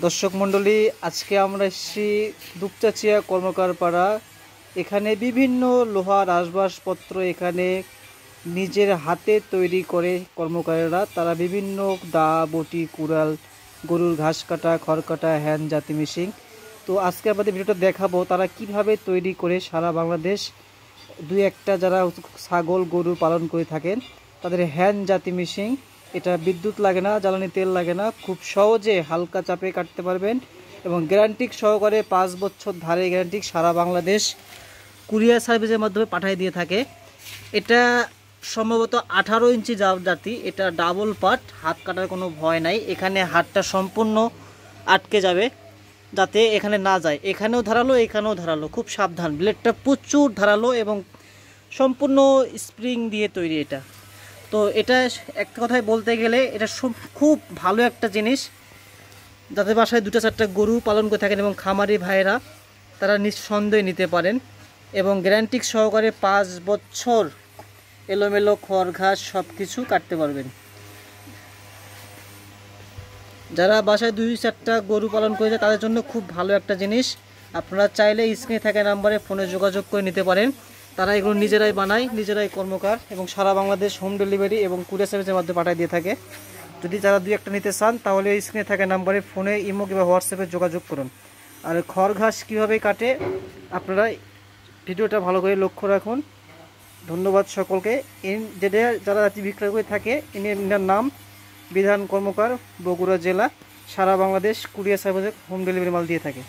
দর্শক মণ্ডলী, আজকে আমরা এসেছি দুপচাচিয়া কর্মকার পাড়া। এখানে বিভিন্ন লোহার আসবাবপত্র এখানে নিজের হাতে তৈরি করে কর্মকারেরা। তারা বিভিন্ন দা, বটি, কুড়াল, গরুর ঘাস কাটা, খড় কাটা, হ্যান জাতি মেশিন। তো আজকে আমাদের ভিডিওটা দেখাবো তারা কিভাবে তৈরি করে সারা বাংলাদেশ দুই একটা যারা ছাগল গরু পালন করে থাকেন তাদের হ্যান জাতি মেশিন। এটা বিদ্যুৎ লাগে না, জ্বালানি তেল লাগে না, খুব সহজে হালকা চাপে কাটতে পারবেন এবং গ্যারান্টি সহকারে 5 বছর ধারে গ্যারান্টি সারা বাংলাদেশ কুরিয়ার সার্ভিসের মাধ্যমে পাঠিয়ে দিয়ে থাকে। এটা সম্ভবত 18 ইঞ্চি জাতি, এটা ডাবল পার্ট, হাত কাটার কোনো ভয় নাই। এখানে হাতটা সম্পূর্ণ আটকে যাবে যাতে এখানে না যায়। এখানেও ধারালো, এখানেও ধারালো, খুব সাবধান। ব্লেডটা প্রচুর ধারালো এবং সম্পূর্ণ স্প্রিং দিয়ে তৈরি এটা। তো এটা একটা কথায় বলতে গেলে এটা খুব ভালো একটা জিনিস। যাদের বাসায় 2-4টা গরু পালন করে থাকেন এবং খামারি ভাইয়েরা তারা নিঃসন্দেহে নিতে পারেন এবং গ্যারান্টি সহকারে 5 বছর এলোমেলো খড় ঘাস সব কিছু কাটতে পারবেন। যারা বাসায় 2-4টা গরু পালন করে তাদের জন্য খুব ভালো একটা জিনিস। আপনারা চাইলে স্ক্রিনে থাকা নাম্বারে ফোনে যোগাযোগ করে নিতে পারেন। তারা এগুলো নিজেরাই বানায়, নিজেরাই কর্মকার এবং সারা বাংলাদেশ হোম ডেলিভারি এবং কুরিয়ার সার্ভিসের মাধ্যমে পাঠিয়ে দিয়ে থাকে। যদি যারা 2-1টা নিতে চান তাহলে স্ক্রিনে থাকা নাম্বারে ফোনে, ইমো কিংবা হোয়াটসঅ্যাপে যোগাযোগ করুন। আর খড় ঘাস কীভাবে কাটে আপনারা ভিডিওটা ভালো করে লক্ষ্য রাখুন। ধন্যবাদ সকলকে। যেটা যারা বিক্রয় করে থাকে এনার নাম বিধান কর্মকার, বগুড়া জেলা, সারা বাংলাদেশ কুরিয়ার সার্ভিসে হোম ডেলিভারি মাল দিয়ে থাকে।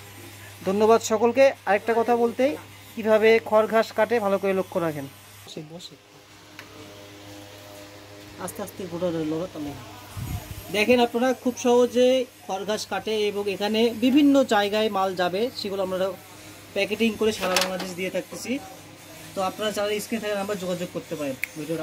ধন্যবাদ সকলকে। আরেকটা কথা বলতেই, কিভাবে খড় ঘাস কাটে ভালো করে লক্ষ্য রাখেন। আস্তে আস্তে গোটা দেখেন আপনারা খুব সহজে খড় ঘাস কাটে এবং এখানে বিভিন্ন জায়গায় মাল যাবে, সেগুলো আমরা প্যাকেটিং করে সারা বাংলাদেশ দিয়ে থাকতেছি। তো আপনারা যারা স্ক্রিনে থাকা নাম্বার যোগাযোগ করতে পারেন ভিডিওর